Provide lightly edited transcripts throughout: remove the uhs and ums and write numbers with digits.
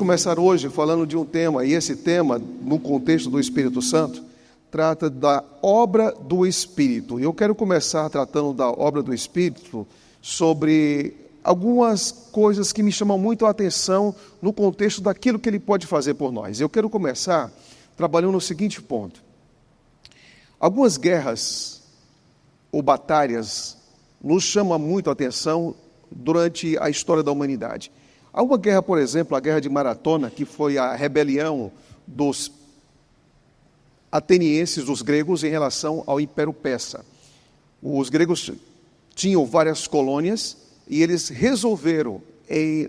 começar hoje falando de um tema, e esse tema, no contexto do Espírito Santo, trata da obra do Espírito. E eu quero começar tratando da obra do Espírito sobre algumas coisas que me chamam muito a atenção no contexto daquilo que ele pode fazer por nós. Eu quero começar trabalhando no seguinte ponto. Algumas guerras ou batalhas nos chamam muito a atenção durante a história da humanidade. Há uma guerra, por exemplo, a Guerra de Maratona, que foi a rebelião dos atenienses, dos gregos, em relação ao Império Persa. Os gregos tinham várias colônias e eles resolveram,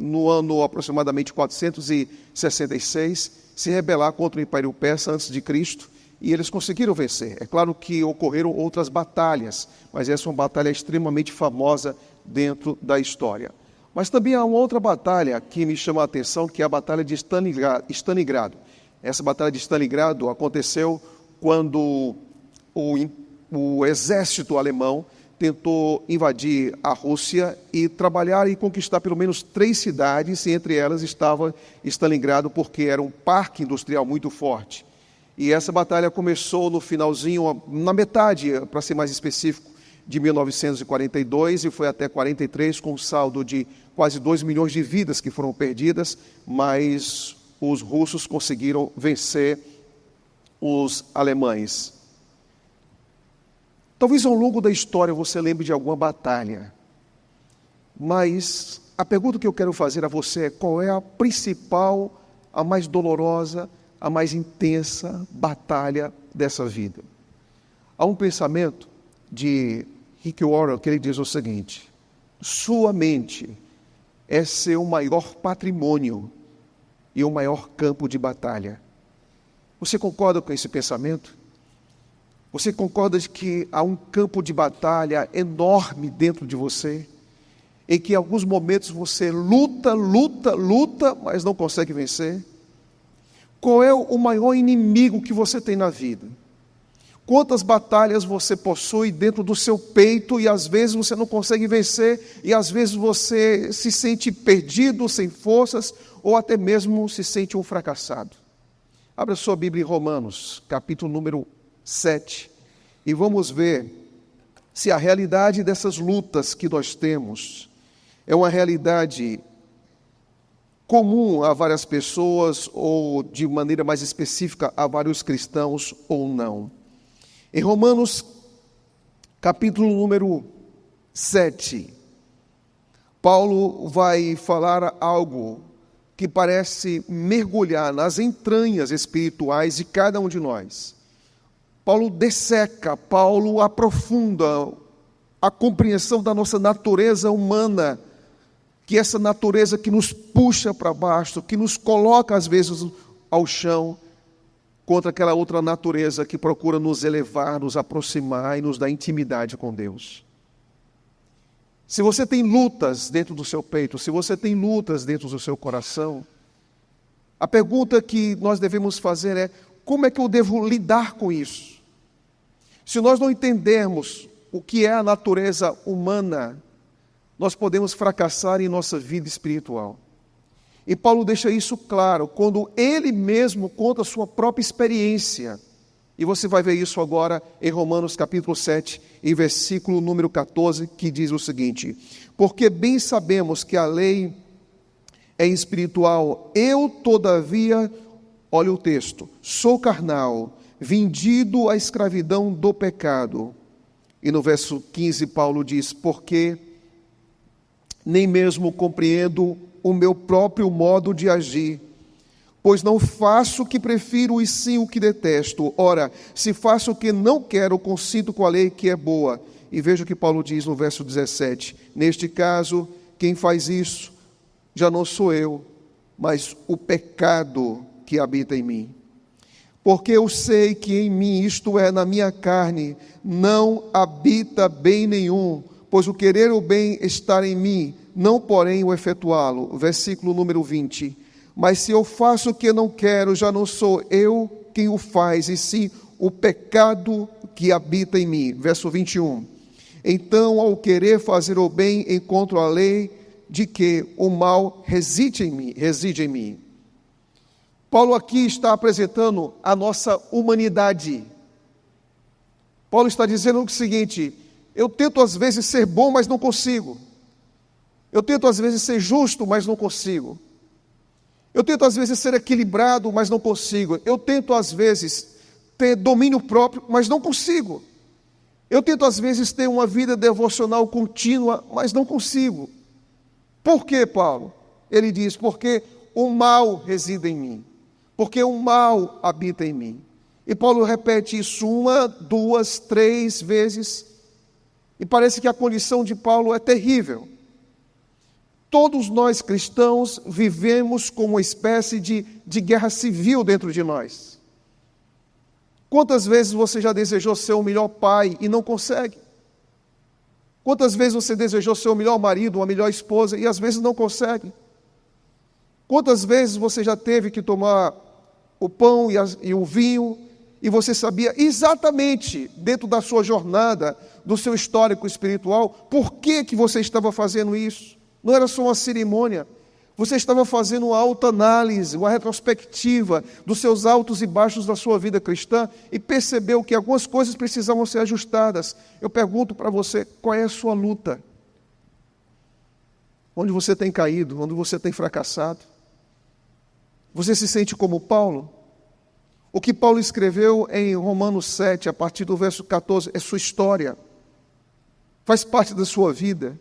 no ano aproximadamente 466, se rebelar contra o Império Persa antes de Cristo, e eles conseguiram vencer. É claro que ocorreram outras batalhas, mas essa é uma batalha extremamente famosa dentro da história. Mas também há uma outra batalha que me chama a atenção, que é a Batalha de Stalingrado. Essa Batalha de Stalingrado aconteceu quando o exército alemão tentou invadir a Rússia e trabalhar e conquistar pelo menos 3 cidades, e entre elas estava Stalingrado, porque era um parque industrial muito forte. E essa batalha começou no finalzinho, na metade, para ser mais específico, de 1942 e foi até 43, com um saldo de quase 2 milhões de vidas que foram perdidas, mas os russos conseguiram vencer os alemães. Talvez ao longo da história você lembre de alguma batalha, mas a pergunta que eu quero fazer a você é: qual é a principal, a mais dolorosa, a mais intensa batalha dessa vida? Há um pensamento de Rick Warren que ele diz o seguinte: sua mente é seu maior patrimônio e o maior campo de batalha. Você concorda com esse pensamento? Você concorda de que há um campo de batalha enorme dentro de você, em que em alguns momentos você luta, mas não consegue vencer? Qual é o maior inimigo que você tem na vida? Quantas batalhas você possui dentro do seu peito e às vezes você não consegue vencer, e às vezes você se sente perdido, sem forças, ou até mesmo se sente um fracassado. Abra sua Bíblia em Romanos, capítulo número 7, e vamos ver se a realidade dessas lutas que nós temos é uma realidade comum a várias pessoas, ou de maneira mais específica a vários cristãos ou não. Em Romanos, capítulo número 7, Paulo vai falar algo que parece mergulhar nas entranhas espirituais de cada um de nós. Paulo desseca, Paulo aprofunda a compreensão da nossa natureza humana, que essa natureza que nos puxa para baixo, que nos coloca às vezes ao chão, contra aquela outra natureza que procura nos elevar, nos aproximar e nos dar intimidade com Deus. Se você tem lutas dentro do seu peito, se você tem lutas dentro do seu coração, a pergunta que nós devemos fazer é: como é que eu devo lidar com isso? Se nós não entendermos o que é a natureza humana, nós podemos fracassar em nossa vida espiritual. E Paulo deixa isso claro quando ele mesmo conta a sua própria experiência. E você vai ver isso agora em Romanos capítulo 7, e versículo número 14, que diz o seguinte: porque bem sabemos que a lei é espiritual, eu todavia, olha o texto, sou carnal, vendido à escravidão do pecado. E no verso 15 Paulo diz: porque nem mesmo compreendo o meu próprio modo de agir, pois não faço o que prefiro e sim o que detesto. Ora, se faço o que não quero, consinto com a lei que é boa. E veja o que Paulo diz no verso 17: neste caso, quem faz isso já não sou eu, mas o pecado que habita em mim. Porque eu sei que em mim, isto é, na minha carne, não habita bem nenhum, pois o querer o bem está em mim, não porém o efetuá-lo. Versículo número 20. Mas se eu faço o que não quero, já não sou eu quem o faz, e sim o pecado que habita em mim. Verso 21. Então, ao querer fazer o bem, encontro a lei de que o mal reside em mim. Paulo aqui está apresentando a nossa humanidade. Paulo está dizendo o seguinte: eu tento às vezes ser bom, mas não consigo. Eu tento às vezes ser justo, mas não consigo. Eu tento às vezes ser equilibrado, mas não consigo. Eu tento às vezes ter domínio próprio, mas não consigo. Eu tento às vezes ter uma vida devocional contínua, mas não consigo. Por quê, Paulo? Ele diz: porque o mal reside em mim. Porque o mal habita em mim. E Paulo repete isso 1, 2, 3 vezes. E parece que a condição de Paulo é terrível. Todos nós cristãos vivemos com uma espécie de guerra civil dentro de nós. Quantas vezes você já desejou ser o melhor pai e não consegue? Quantas vezes você desejou ser o melhor marido, uma melhor esposa e às vezes não consegue? Quantas vezes você já teve que tomar o pão e o vinho e você sabia exatamente, dentro da sua jornada, do seu histórico espiritual, por que você estava fazendo isso? Não era só uma cerimônia. Você estava fazendo uma autoanálise, uma retrospectiva dos seus altos e baixos da sua vida cristã e percebeu que algumas coisas precisavam ser ajustadas. Eu pergunto para você, qual é a sua luta? Onde você tem caído? Onde você tem fracassado? Você se sente como Paulo? O que Paulo escreveu em Romanos 7, a partir do verso 14, é sua história. Faz parte da sua vida.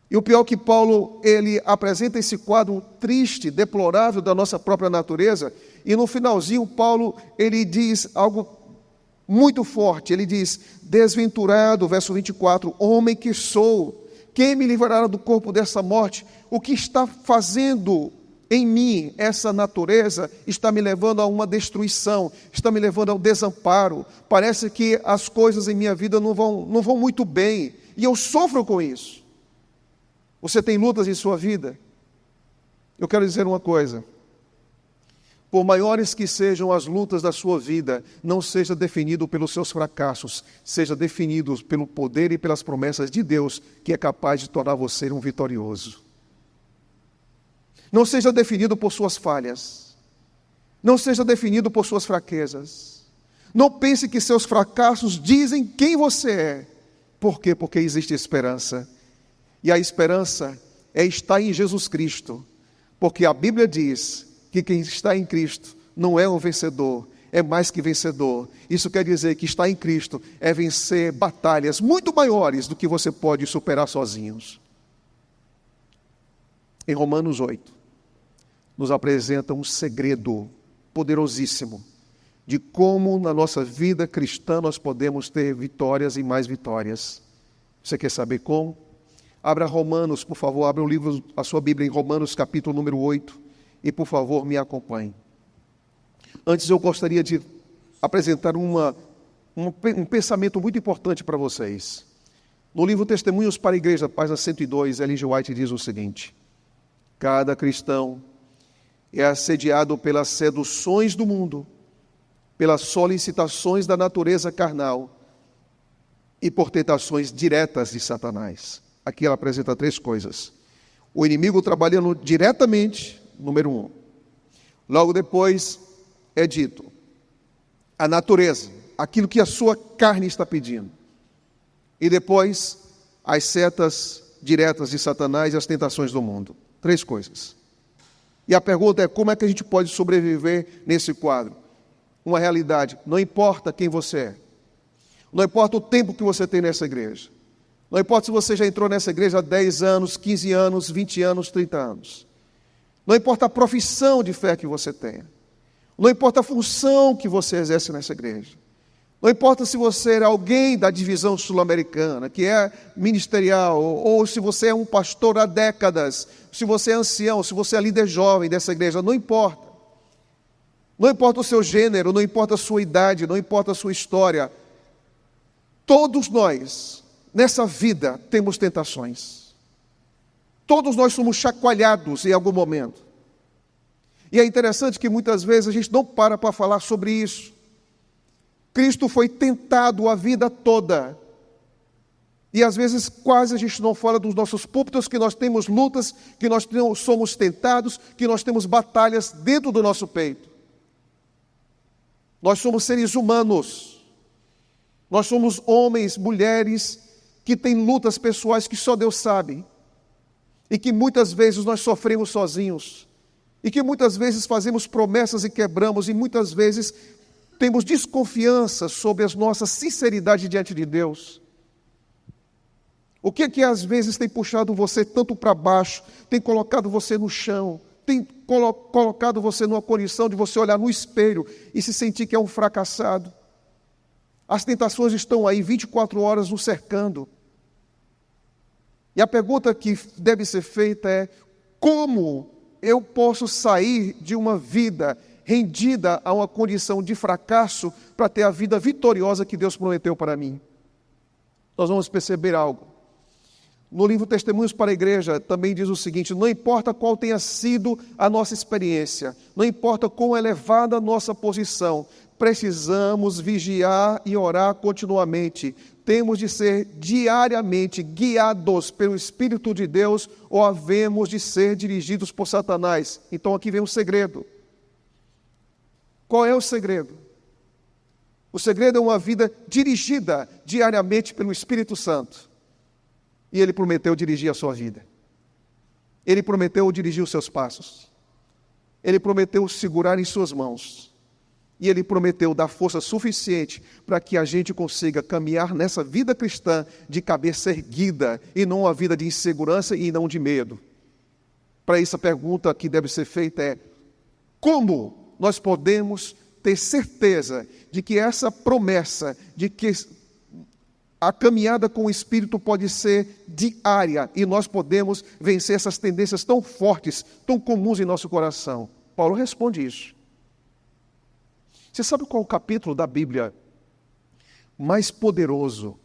E o pior é que Paulo, ele apresenta esse quadro triste, deplorável da nossa própria natureza, e no finalzinho Paulo, ele diz algo muito forte, ele diz: desventurado, verso 24, homem que sou, quem me livrará do corpo dessa morte? O que está fazendo em mim essa natureza está me levando a uma destruição, está me levando ao desamparo, parece que as coisas em minha vida não vão muito bem, e eu sofro com isso. Você tem lutas em sua vida? Eu quero dizer uma coisa: por maiores que sejam as lutas da sua vida, não seja definido pelos seus fracassos, seja definido pelo poder e pelas promessas de Deus, que é capaz de tornar você um vitorioso. Não seja definido por suas falhas, não seja definido por suas fraquezas. Não pense que seus fracassos dizem quem você é. Por quê? Porque existe esperança. E a esperança está em Jesus Cristo, porque a Bíblia diz que quem está em Cristo não é um vencedor, é mais que vencedor. Isso quer dizer que estar em Cristo é vencer batalhas muito maiores do que você pode superar sozinhos. Em Romanos 8, nos apresenta um segredo poderosíssimo de como na nossa vida cristã nós podemos ter vitórias e mais vitórias. Você quer saber como? Abra Romanos, por favor, abra o livro, a sua Bíblia em Romanos, capítulo número 8, e por favor me acompanhe. Antes eu gostaria de apresentar um pensamento muito importante para vocês. No livro Testemunhos para a Igreja, página 102, Ellen G. White diz o seguinte: cada cristão é assediado pelas seduções do mundo, pelas solicitações da natureza carnal e por tentações diretas de Satanás. Aqui ela apresenta 3 coisas. O inimigo trabalhando diretamente, número 1. Logo depois é dito a natureza, aquilo que a sua carne está pedindo. E depois as setas diretas de Satanás e as tentações do mundo. 3 coisas. E a pergunta é: como é que a gente pode sobreviver nesse quadro? Uma realidade: não importa quem você é, não importa o tempo que você tem nessa igreja, não importa se você já entrou nessa igreja há 10 anos, 15 anos, 20 anos, 30 anos. Não importa a profissão de fé que você tenha. Não importa a função que você exerce nessa igreja. Não importa se você é alguém da divisão sul-americana, que é ministerial, ou se você é um pastor há décadas, se você é ancião, se você é líder jovem dessa igreja, não importa. Não importa o seu gênero, não importa a sua idade, não importa a sua história. Todos nós, nessa vida, temos tentações. Todos nós somos chacoalhados em algum momento. E é interessante que muitas vezes a gente não para falar sobre isso. Cristo foi tentado a vida toda. E às vezes quase a gente não fala dos nossos púlpitos, que nós temos lutas, que nós somos tentados, que nós temos batalhas dentro do nosso peito. Nós somos seres humanos. Nós somos homens, mulheres, que têm lutas pessoais que só Deus sabe. E que muitas vezes nós sofremos sozinhos. E que muitas vezes fazemos promessas e quebramos. E muitas vezes temos desconfiança sobre a nossa sinceridade diante de Deus. O que às vezes tem puxado você tanto para baixo, tem colocado você no chão, tem colocado você numa condição de você olhar no espelho e se sentir que é um fracassado? As tentações estão aí 24 horas nos cercando. E a pergunta que deve ser feita é: como eu posso sair de uma vida rendida a uma condição de fracasso para ter a vida vitoriosa que Deus prometeu para mim? Nós vamos perceber algo. No livro Testemunhos para a Igreja também diz o seguinte: não importa qual tenha sido a nossa experiência, não importa quão elevada a nossa posição, precisamos vigiar e orar continuamente. Temos de ser diariamente guiados pelo Espírito de Deus ou havemos de ser dirigidos por Satanás. Então aqui vem um segredo. Qual é o segredo? O segredo é uma vida dirigida diariamente pelo Espírito Santo. E Ele prometeu dirigir a sua vida. Ele prometeu dirigir os seus passos. Ele prometeu segurar em suas mãos. E Ele prometeu dar força suficiente para que a gente consiga caminhar nessa vida cristã de cabeça erguida e não uma vida de insegurança e não de medo. Para isso, a pergunta que deve ser feita é: como nós podemos ter certeza de que essa promessa, de que a caminhada com o Espírito pode ser diária e nós podemos vencer essas tendências tão fortes, tão comuns em nosso coração? Paulo responde isso. Você sabe qual é o capítulo da Bíblia mais poderoso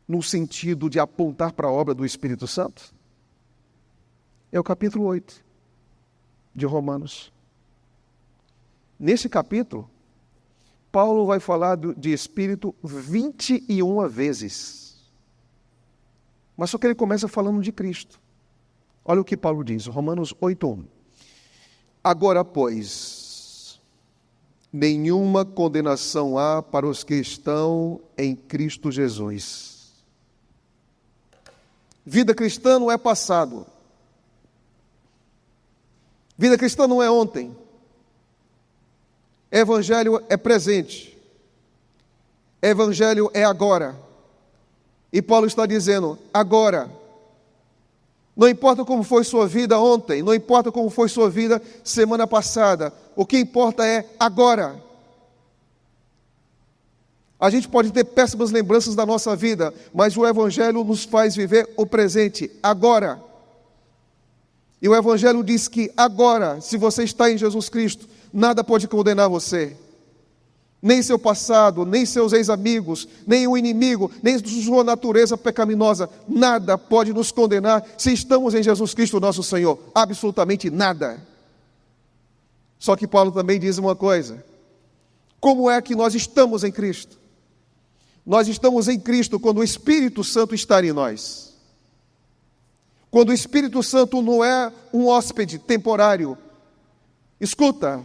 no sentido de apontar para a obra do Espírito Santo? É o capítulo 8 de Romanos. Nesse capítulo, Paulo vai falar de Espírito 21 vezes. Mas só que ele começa falando de Cristo. Olha o que Paulo diz, Romanos 8:1. Agora, pois, nenhuma condenação há para os que estão em Cristo Jesus. Vida cristã não é passado. Vida cristã não é ontem. Evangelho é presente. Evangelho é agora. E Paulo está dizendo, agora. Não importa como foi sua vida ontem, não importa como foi sua vida semana passada, o que importa é agora. A gente pode ter péssimas lembranças da nossa vida, mas o Evangelho nos faz viver o presente, agora. E o Evangelho diz que agora, se você está em Jesus Cristo, nada pode condenar você. Nem seu passado, nem seus ex-amigos, nem o inimigo, nem sua natureza pecaminosa. Nada pode nos condenar se estamos em Jesus Cristo, nosso Senhor. Absolutamente nada. Só que Paulo também diz uma coisa. Como é que nós estamos em Cristo? Nós estamos em Cristo quando o Espírito Santo está em nós. Quando o Espírito Santo não é um hóspede temporário. Escuta,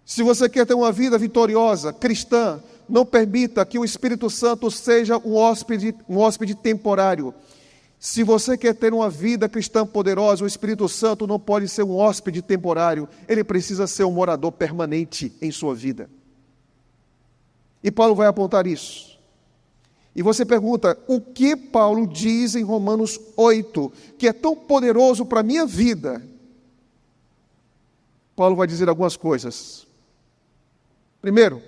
se você quer ter uma vida vitoriosa, cristã, não permita que o Espírito Santo seja um hóspede temporário. Se você quer ter uma vida cristã poderosa, o Espírito Santo não pode ser um hóspede temporário. Ele precisa ser um morador permanente em sua vida. E Paulo vai apontar isso. E você pergunta, o que Paulo diz em Romanos 8, que é tão poderoso para a minha vida? Paulo vai dizer algumas coisas. Primeiro,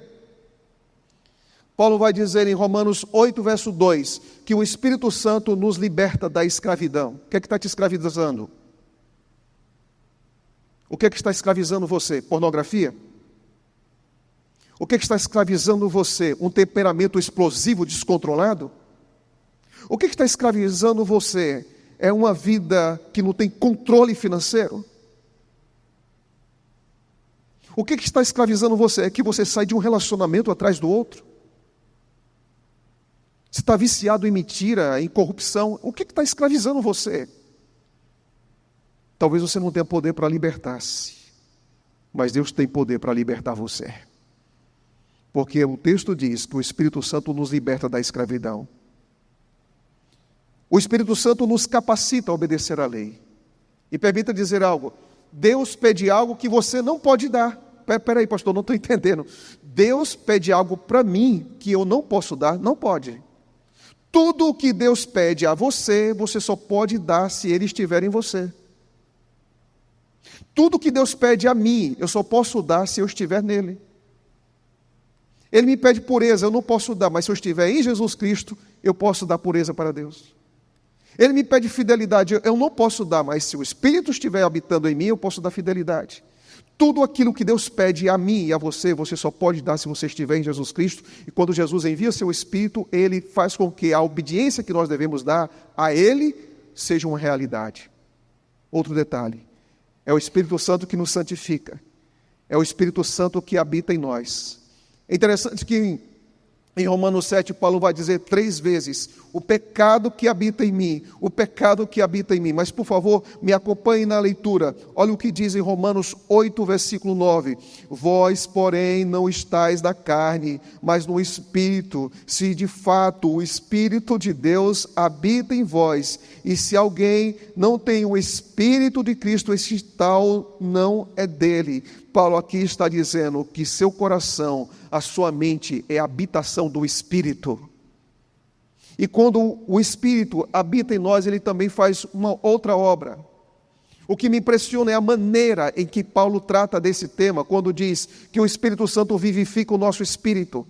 Paulo vai dizer em Romanos 8, verso 2, que o Espírito Santo nos liberta da escravidão. O que é que está te escravizando? O que é que está escravizando você? Pornografia? O que é que está escravizando você? Um temperamento explosivo, descontrolado? O que é que está escravizando você? É uma vida que não tem controle financeiro? O que está escravizando você? É que você sai de um relacionamento atrás do outro? Você está viciado em mentira, em corrupção, o que está escravizando você? Talvez você não tenha poder para libertar-se, mas Deus tem poder para libertar você. Porque o texto diz que o Espírito Santo nos liberta da escravidão. O Espírito Santo nos capacita a obedecer à lei. E permita dizer algo, Deus pede algo que você não pode dar. Peraí, pastor, não estou entendendo. Deus pede algo para mim que eu não posso dar, não pode. Tudo o que Deus pede a você, você só pode dar se Ele estiver em você. Tudo que Deus pede a mim, eu só posso dar se eu estiver nele. Ele me pede pureza, eu não posso dar, mas se eu estiver em Jesus Cristo, eu posso dar pureza para Deus. Ele me pede fidelidade, eu não posso dar, mas se o Espírito estiver habitando em mim, eu posso dar fidelidade. Tudo aquilo que Deus pede a mim e a você, você só pode dar se você estiver em Jesus Cristo. E quando Jesus envia seu Espírito, Ele faz com que a obediência que nós devemos dar a Ele seja uma realidade. Outro detalhe, é o Espírito Santo que nos santifica. É o Espírito Santo que habita em nós. É interessante que em Romanos 7, Paulo vai dizer 3 vezes, o pecado que habita em mim, o pecado que habita em mim. Mas, por favor, me acompanhe na leitura. Olha o que diz em Romanos 8, versículo 9. Vós, porém, não estáis na carne, mas no Espírito, se de fato o Espírito de Deus habita em vós. E se alguém não tem o Espírito de Cristo, esse tal não é dele. Paulo aqui está dizendo que seu coração, a sua mente é a habitação do Espírito. E quando o Espírito habita em nós, ele também faz uma outra obra. O que me impressiona é a maneira em que Paulo trata desse tema, quando diz que o Espírito Santo vivifica o nosso espírito.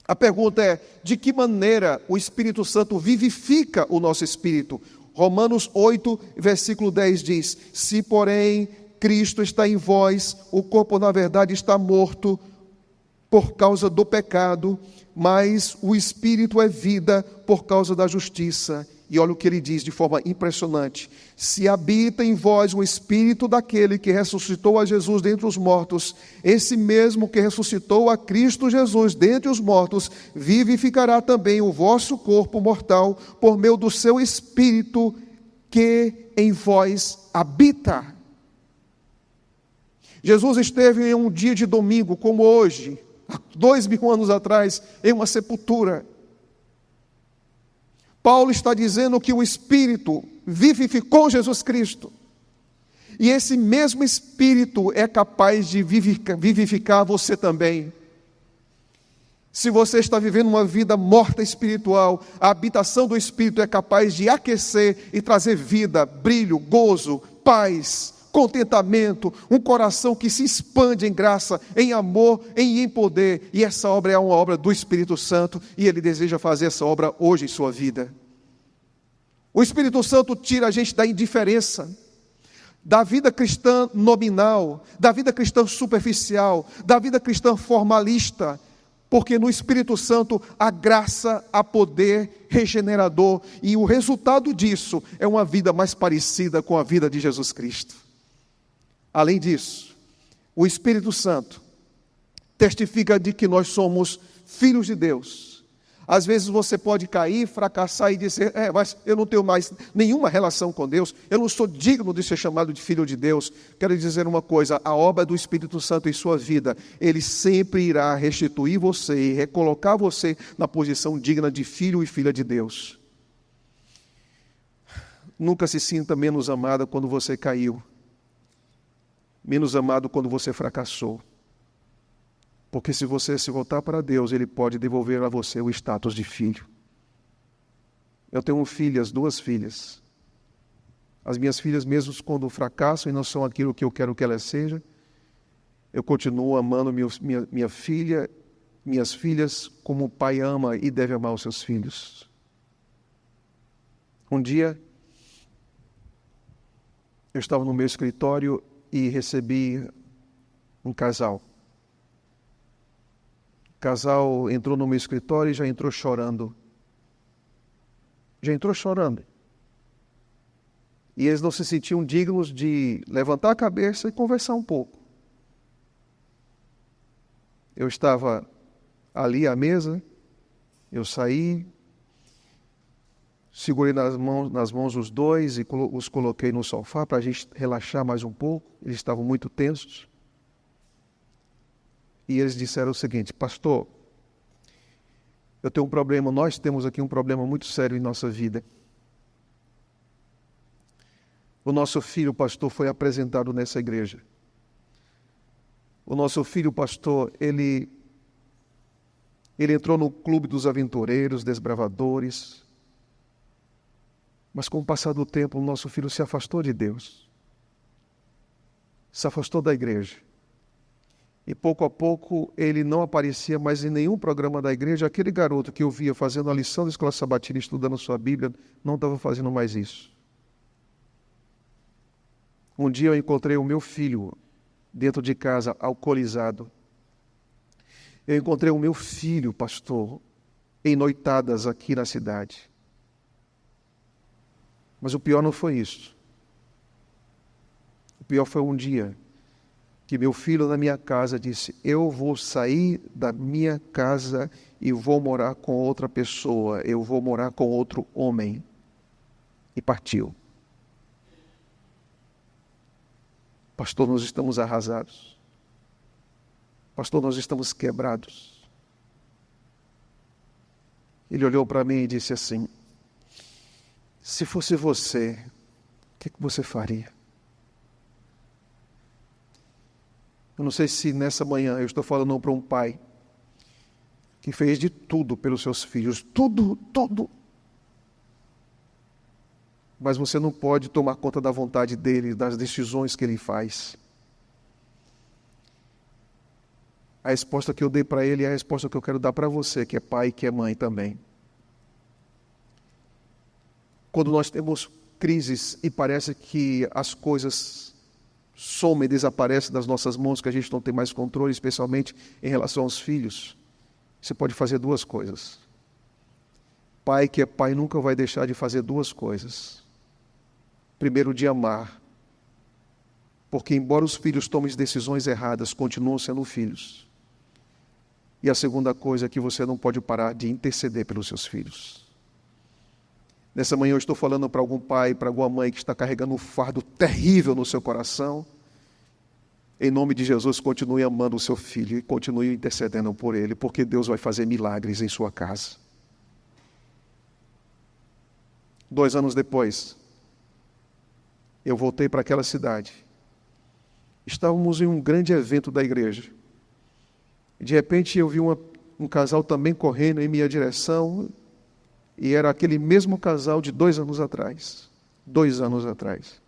A pergunta é, de que maneira o Espírito Santo vivifica o nosso espírito? Romanos 8, versículo 10 diz, se porém Cristo está em vós, o corpo na verdade está morto por causa do pecado, mas o Espírito é vida por causa da justiça. E olha o que ele diz de forma impressionante. Se habita em vós o Espírito daquele que ressuscitou a Jesus dentre os mortos, esse mesmo que ressuscitou a Cristo Jesus dentre os mortos, vivificará também o vosso corpo mortal por meio do seu Espírito que em vós habita. Jesus esteve em um dia de domingo, como hoje, há 2000 anos atrás, em uma sepultura. Paulo está dizendo que o Espírito vivificou Jesus Cristo. E esse mesmo Espírito é capaz de vivificar você também. Se você está vivendo uma vida morta espiritual, a habitação do Espírito é capaz de aquecer e trazer vida, brilho, gozo, paz, contentamento, um coração que se expande em graça, em amor e em poder. E essa obra é uma obra do Espírito Santo e Ele deseja fazer essa obra hoje em sua vida. O Espírito Santo tira a gente da indiferença, da vida cristã nominal, da vida cristã superficial, da vida cristã formalista, porque no Espírito Santo há graça, há poder regenerador, e o resultado disso é uma vida mais parecida com a vida de Jesus Cristo. Além disso, o Espírito Santo testifica de que nós somos filhos de Deus. Às vezes você pode cair, fracassar e dizer, mas eu não tenho mais nenhuma relação com Deus, eu não sou digno de ser chamado de filho de Deus. Quero dizer uma coisa, a obra do Espírito Santo em sua vida, Ele sempre irá restituir você e recolocar você na posição digna de filho e filha de Deus. Nunca se sinta menos amada quando você caiu, menos amado quando você fracassou. Porque se você se voltar para Deus, Ele pode devolver a você o status de filho. Eu tenho filhas, 2 filhas. As minhas filhas, mesmo quando fracassam e não são aquilo que eu quero que elas sejam, eu continuo amando minhas filhas como o pai ama e deve amar os seus filhos. Um dia, eu estava no meu escritório e recebi um casal. O casal entrou no meu escritório e já entrou chorando. E eles não se sentiam dignos de levantar a cabeça e conversar um pouco. Eu estava ali à mesa, eu saí, Segurei nas mãos os dois e os coloquei no sofá para a gente relaxar mais um pouco. Eles estavam muito tensos. E eles disseram o seguinte: pastor, eu tenho um problema, nós temos aqui um problema muito sério em nossa vida. O nosso filho, pastor, foi apresentado nessa igreja. O nosso filho, pastor, ele entrou no clube dos aventureiros, desbravadores. Mas com o passar do tempo, o nosso filho se afastou de Deus. Se afastou da igreja. E pouco a pouco ele não aparecia mais em nenhum programa da igreja. Aquele garoto que eu via fazendo a lição da escola sabatina, estudando sua Bíblia, não estava fazendo mais isso. Um dia eu encontrei o meu filho dentro de casa, alcoolizado. Eu encontrei o meu filho, pastor, em noitadas aqui na cidade. Mas o pior não foi isso. O pior foi um dia que meu filho na minha casa disse: eu vou sair da minha casa e vou morar com outra pessoa, eu vou morar com outro homem. E partiu. Pastor, nós estamos arrasados. Pastor, nós estamos quebrados. Ele olhou para mim e disse assim: se fosse você, o que você faria? Eu não sei se nessa manhã eu estou falando para um pai que fez de tudo pelos seus filhos, tudo. Mas você não pode tomar conta da vontade dele, das decisões que ele faz. A resposta que eu dei para ele é a resposta que eu quero dar para você, que é pai e que é mãe também. Quando nós temos crises e parece que as coisas somem e desaparecem das nossas mãos, que a gente não tem mais controle, especialmente em relação aos filhos, você pode fazer duas coisas. Pai que é pai nunca vai deixar de fazer duas coisas. Primeiro, de amar, porque embora os filhos tomem decisões erradas, continuam sendo filhos. E a segunda coisa é que você não pode parar de interceder pelos seus filhos. Nessa manhã eu estou falando para algum pai, para alguma mãe que está carregando um fardo terrível no seu coração. Em nome de Jesus, continue amando o seu filho e continue intercedendo por ele, porque Deus vai fazer milagres em sua casa. 2 anos depois, eu voltei para aquela cidade. Estávamos em um grande evento da igreja. De repente eu vi um casal também correndo em minha direção, e era aquele mesmo casal de 2 anos atrás. 2 anos atrás.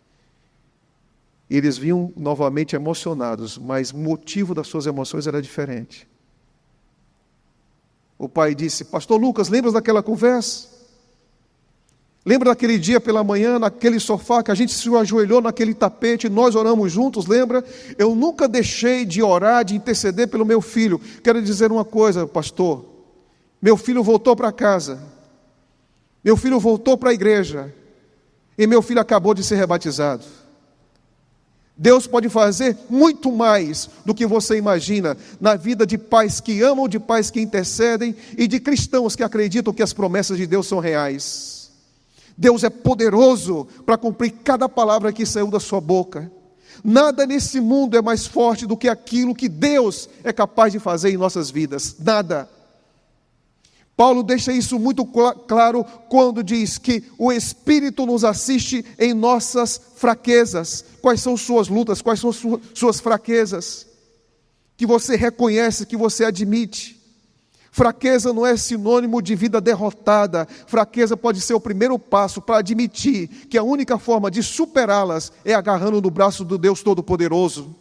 E eles vinham novamente emocionados, mas o motivo das suas emoções era diferente. O pai disse: pastor Lucas, lembra daquela conversa? Lembra daquele dia pela manhã, naquele sofá, que a gente se ajoelhou naquele tapete, nós oramos juntos, lembra? Eu nunca deixei de orar, de interceder pelo meu filho. Quero dizer uma coisa, pastor. Meu filho voltou para casa. Meu filho voltou para a igreja. E meu filho acabou de ser rebatizado. Deus pode fazer muito mais do que você imagina na vida de pais que amam, de pais que intercedem e de cristãos que acreditam que as promessas de Deus são reais. Deus é poderoso para cumprir cada palavra que saiu da sua boca. Nada nesse mundo é mais forte do que aquilo que Deus é capaz de fazer em nossas vidas. Nada. Paulo deixa isso muito claro quando diz que o Espírito nos assiste em nossas fraquezas. Quais são suas lutas? Quais são suas fraquezas? Que você reconhece, que você admite. Fraqueza não é sinônimo de vida derrotada. Fraqueza pode ser o primeiro passo para admitir que a única forma de superá-las é agarrando no braço do Deus Todo-Poderoso.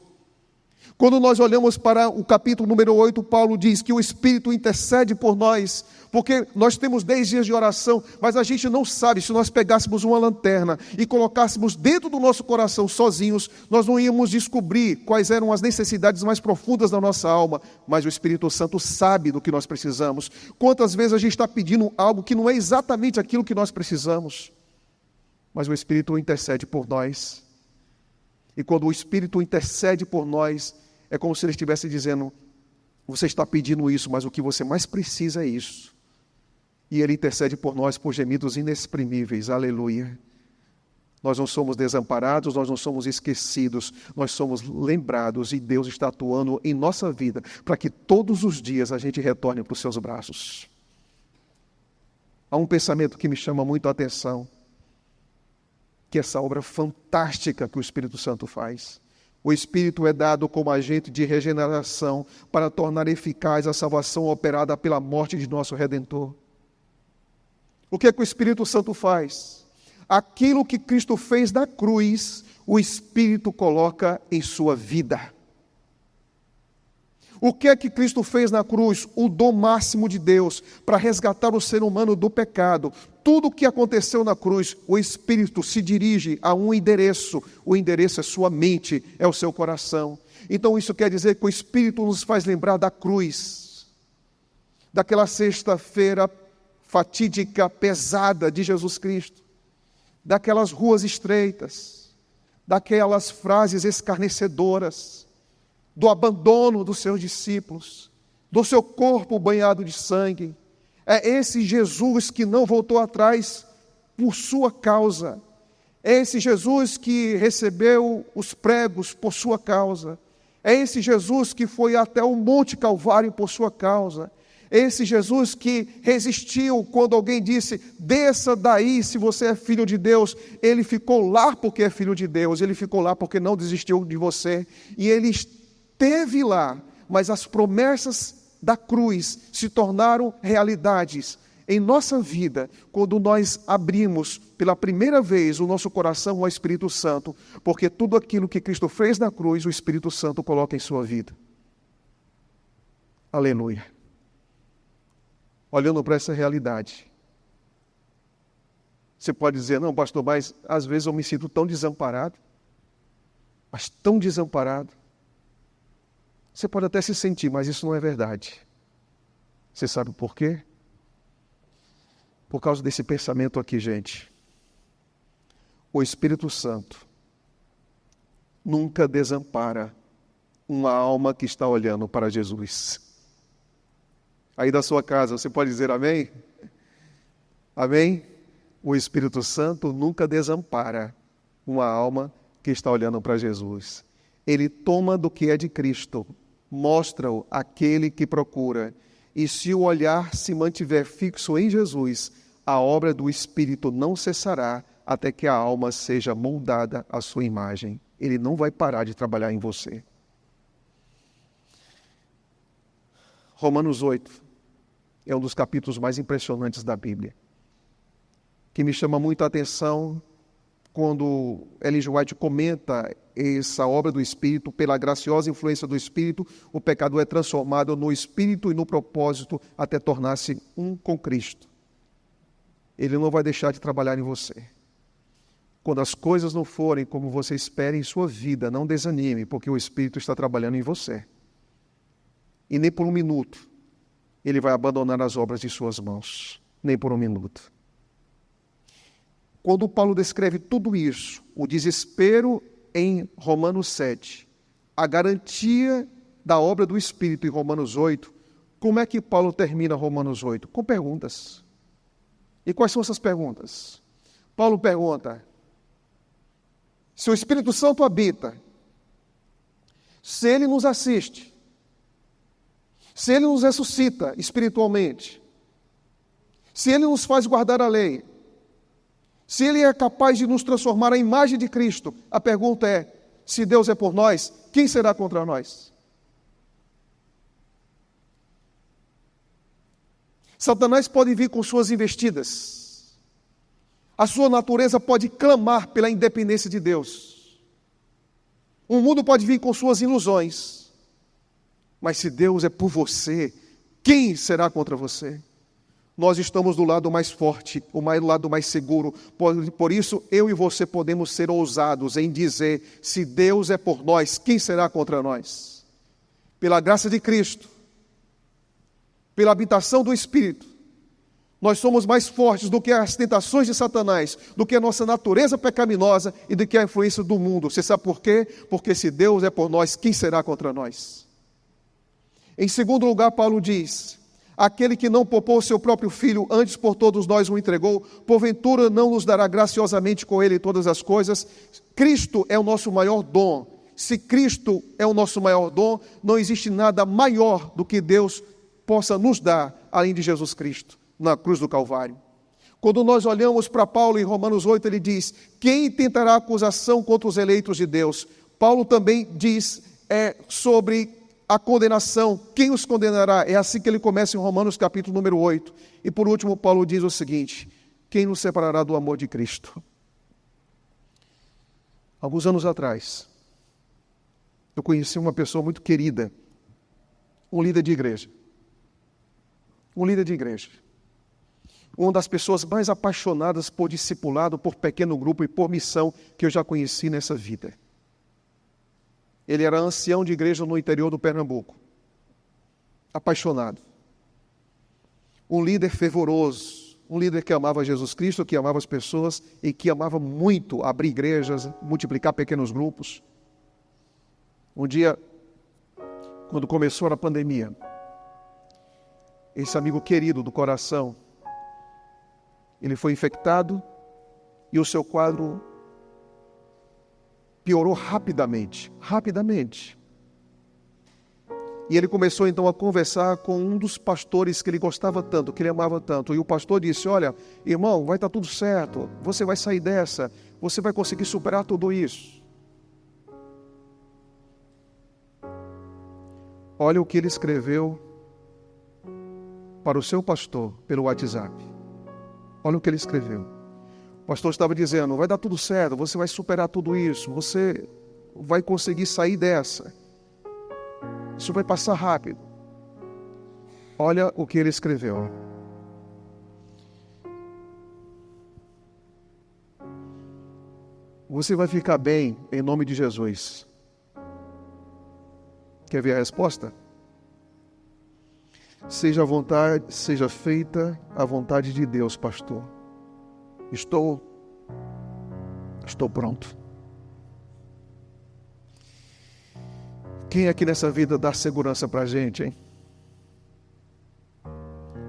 Quando nós olhamos para o capítulo número 8, Paulo diz que o Espírito intercede por nós, porque nós temos 10 dias de oração, mas a gente não sabe, se nós pegássemos uma lanterna e colocássemos dentro do nosso coração sozinhos, nós não íamos descobrir quais eram as necessidades mais profundas da nossa alma, mas o Espírito Santo sabe do que nós precisamos. Quantas vezes a gente está pedindo algo que não é exatamente aquilo que nós precisamos, mas o Espírito intercede por nós. E quando o Espírito intercede por nós, é como se ele estivesse dizendo: você está pedindo isso, mas o que você mais precisa é isso. e Ele intercede por nós por gemidos inexprimíveis. Aleluia. Nós não somos desamparados, nós não somos esquecidos, nós somos lembrados e Deus está atuando em nossa vida para que todos os dias a gente retorne para os seus braços. Há um pensamento que me chama muito a atenção, que é essa obra fantástica que o Espírito Santo faz. O Espírito é dado como agente de regeneração para tornar eficaz a salvação operada pela morte de nosso Redentor. O que é que o Espírito Santo faz? Aquilo que Cristo fez na cruz, o Espírito coloca em sua vida. O que é que Cristo fez na cruz? O dom máximo de Deus para resgatar o ser humano do pecado. Tudo o que aconteceu na cruz, o Espírito se dirige a um endereço. O endereço é sua mente, é o seu coração. Então isso quer dizer que o Espírito nos faz lembrar da cruz, daquela sexta-feira fatídica, pesada de Jesus Cristo, daquelas ruas estreitas, daquelas frases escarnecedoras, do abandono dos seus discípulos, do seu corpo banhado de sangue. É esse Jesus que não voltou atrás por sua causa. É esse Jesus que recebeu os pregos por sua causa. É esse Jesus que foi até o Monte Calvário por sua causa. É esse Jesus que resistiu quando alguém disse, desça daí se você é filho de Deus. Ele ficou lá porque é filho de Deus. Ele ficou lá porque não desistiu de você. E ele esteve lá, mas as promessas da cruz se tornaram realidades em nossa vida quando nós abrimos pela primeira vez o nosso coração ao Espírito Santo, porque tudo aquilo que Cristo fez na cruz, o Espírito Santo coloca em sua vida. Aleluia. Olhando para essa realidade, você pode dizer, não, pastor, mas às vezes eu me sinto tão desamparado, mas tão desamparado. Você pode até se sentir, mas isso não é verdade. Você sabe por quê? Por causa desse pensamento aqui, gente. O Espírito Santo nunca desampara uma alma que está olhando para Jesus. Aí da sua casa, você pode dizer amém? Amém? O Espírito Santo nunca desampara uma alma que está olhando para Jesus. Ele toma do que é de Cristo, mostra-o àquele que procura. E se o olhar se mantiver fixo em Jesus, a obra do Espírito não cessará até que a alma seja moldada à sua imagem. Ele não vai parar de trabalhar em você. Romanos 8 é um dos capítulos mais impressionantes da Bíblia, que me chama muito a atenção quando Ellen G. White comenta essa obra do Espírito. Pela graciosa influência do Espírito, o pecador é transformado no Espírito e no propósito até tornar-se um com Cristo. Ele não vai deixar de trabalhar em você. Quando as coisas não forem como você espera em sua vida, não desanime, porque o Espírito está trabalhando em você. E nem por um minuto ele vai abandonar as obras de suas mãos. Nem por um minuto. Quando Paulo descreve tudo isso, o desespero em Romanos 7, a garantia da obra do Espírito em Romanos 8, como é que Paulo termina Romanos 8? Com perguntas. E quais são essas perguntas? Paulo pergunta, se o Espírito Santo habita, se ele nos assiste, se ele nos ressuscita espiritualmente, se ele nos faz guardar a lei, se ele é capaz de nos transformar à imagem de Cristo, a pergunta é, se Deus é por nós, quem será contra nós? Satanás pode vir com suas investidas. A sua natureza pode clamar pela independência de Deus. O mundo pode vir com suas ilusões. Mas se Deus é por você, quem será contra você? Nós estamos do lado mais forte, o lado mais seguro. Por isso, eu e você podemos ser ousados em dizer, se Deus é por nós, quem será contra nós? Pela graça de Cristo, pela habitação do Espírito, nós somos mais fortes do que as tentações de Satanás, do que a nossa natureza pecaminosa e do que a influência do mundo. Você sabe por quê? Porque se Deus é por nós, quem será contra nós? Em segundo lugar, Paulo diz, Aquele que não poupou o seu próprio filho, antes por todos nós o entregou, porventura não nos dará graciosamente com ele todas as coisas? Cristo é o nosso maior dom. Se Cristo é o nosso maior dom, não existe nada maior do que Deus possa nos dar, além de Jesus Cristo, na cruz do Calvário. Quando nós olhamos para Paulo em Romanos 8, ele diz: quem tentará acusação contra os eleitos de Deus? Paulo também diz sobre a condenação, quem os condenará? É assim que ele começa em Romanos capítulo número 8. E por último, Paulo diz o seguinte: quem nos separará do amor de Cristo? Alguns anos atrás, eu conheci uma pessoa muito querida, um líder de igreja. Uma das pessoas mais apaixonadas por discipulado, por pequeno grupo e por missão que eu já conheci nessa vida. Ele era ancião de igreja no interior do Pernambuco. Apaixonado. Um líder fervoroso. Um líder que amava Jesus Cristo, que amava as pessoas e que amava muito abrir igrejas, multiplicar pequenos grupos. Um dia, quando começou a pandemia, esse amigo querido do coração, ele foi infectado e o seu quadro piorou rapidamente. E ele começou então a conversar com um dos pastores que ele gostava tanto, que ele amava tanto. E o pastor disse: olha, irmão, vai estar tudo certo, você vai sair dessa, você vai conseguir superar tudo isso. Olha o que ele escreveu para o seu pastor pelo WhatsApp. Olha o que ele escreveu. O pastor estava dizendo: vai dar tudo certo, você vai superar tudo isso, você vai conseguir sair dessa. Isso vai passar rápido. Olha o que ele escreveu. Você vai ficar bem em nome de Jesus. Quer ver a resposta? Seja feita a vontade de Deus, pastor. Estou pronto. Quem aqui nessa vida dá segurança para a gente, hein?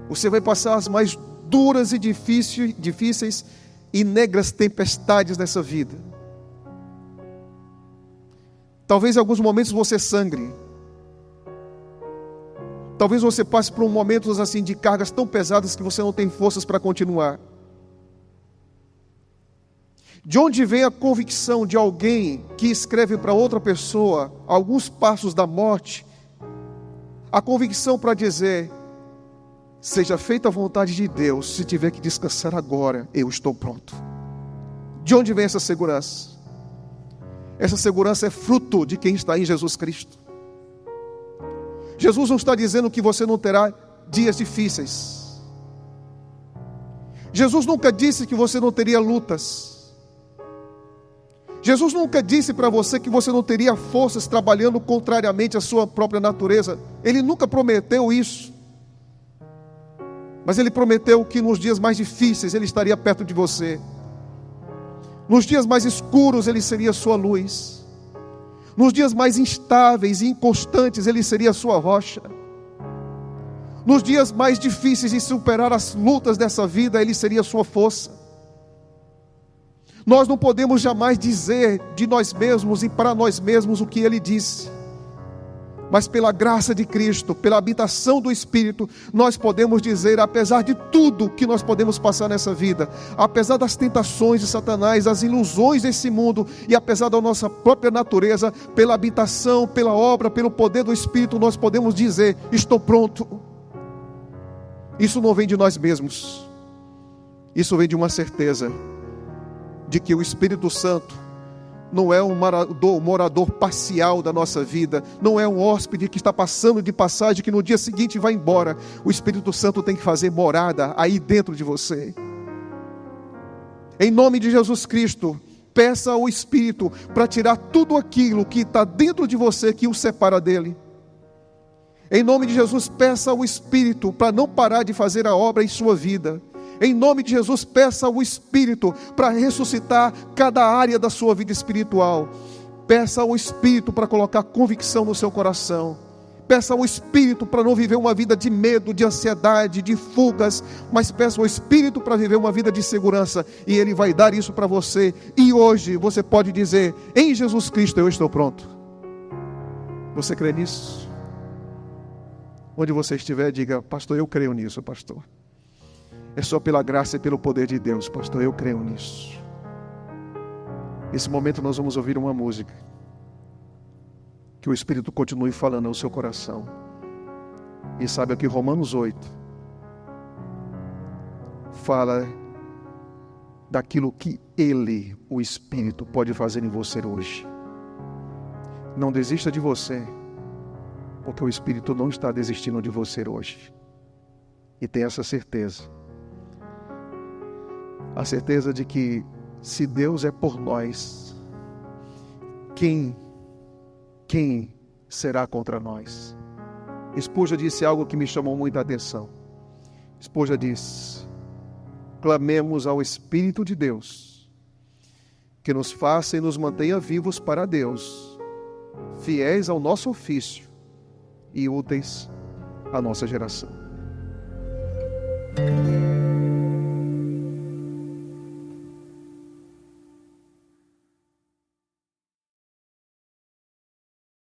Você vai passar as mais duras e difíceis e negras tempestades nessa vida. Talvez em alguns momentos você sangre. Talvez você passe por momentos assim de cargas tão pesadas que você não tem forças para continuar. De onde vem a convicção de alguém que escreve para outra pessoa, a alguns passos da morte, a convicção para dizer: seja feita a vontade de Deus, se tiver que descansar agora, eu estou pronto. De onde vem essa segurança? Essa segurança é fruto de quem está em Jesus Cristo. Jesus não está dizendo que você não terá dias difíceis. Jesus nunca disse que você não teria lutas. Jesus nunca disse para você que você não teria forças trabalhando contrariamente à sua própria natureza. Ele nunca prometeu isso. Mas Ele prometeu que nos dias mais difíceis Ele estaria perto de você. Nos dias mais escuros Ele seria a sua luz. Nos dias mais instáveis e inconstantes Ele seria a sua rocha. Nos dias mais difíceis de superar as lutas dessa vida Ele seria a sua força. Nós não podemos jamais dizer de nós mesmos e para nós mesmos o que Ele disse. Mas pela graça de Cristo, pela habitação do Espírito, nós podemos dizer, apesar de tudo que nós podemos passar nessa vida, apesar das tentações de Satanás, das ilusões desse mundo, e apesar da nossa própria natureza, pela habitação, pela obra, pelo poder do Espírito, nós podemos dizer: estou pronto. Isso não vem de nós mesmos. Isso vem de uma certeza de que o Espírito Santo não é um morador parcial da nossa vida, não é um hóspede que está passando de passagem, que no dia seguinte vai embora. O Espírito Santo tem que fazer morada aí dentro de você. Em nome de Jesus Cristo, peça ao Espírito para tirar tudo aquilo que está dentro de você, que o separa dele. Em nome de Jesus, peça ao Espírito para não parar de fazer a obra em sua vida. Em nome de Jesus, peça ao Espírito para ressuscitar cada área da sua vida espiritual. Peça ao Espírito para colocar convicção no seu coração. Peça ao Espírito para não viver uma vida de medo, de ansiedade, de fugas, mas peça ao Espírito para viver uma vida de segurança, e Ele vai dar isso para você. E hoje você pode dizer: em Jesus Cristo eu estou pronto. Você crê nisso? Onde você estiver, diga: pastor, eu creio nisso, pastor. É só pela graça e pelo poder de Deus, pastor, eu creio nisso. Nesse momento nós vamos ouvir uma música. Que o Espírito continue falando ao seu coração. E sabe que Romanos 8 fala daquilo que Ele, o Espírito, pode fazer em você hoje. Não desista de você, porque o Espírito não está desistindo de você hoje. E tenha essa certeza. A certeza de que se Deus é por nós, quem será contra nós? Spurgeon disse algo que me chamou muita atenção. Spurgeon disse: clamemos ao Espírito de Deus, que nos faça e nos mantenha vivos para Deus, fiéis ao nosso ofício e úteis à nossa geração.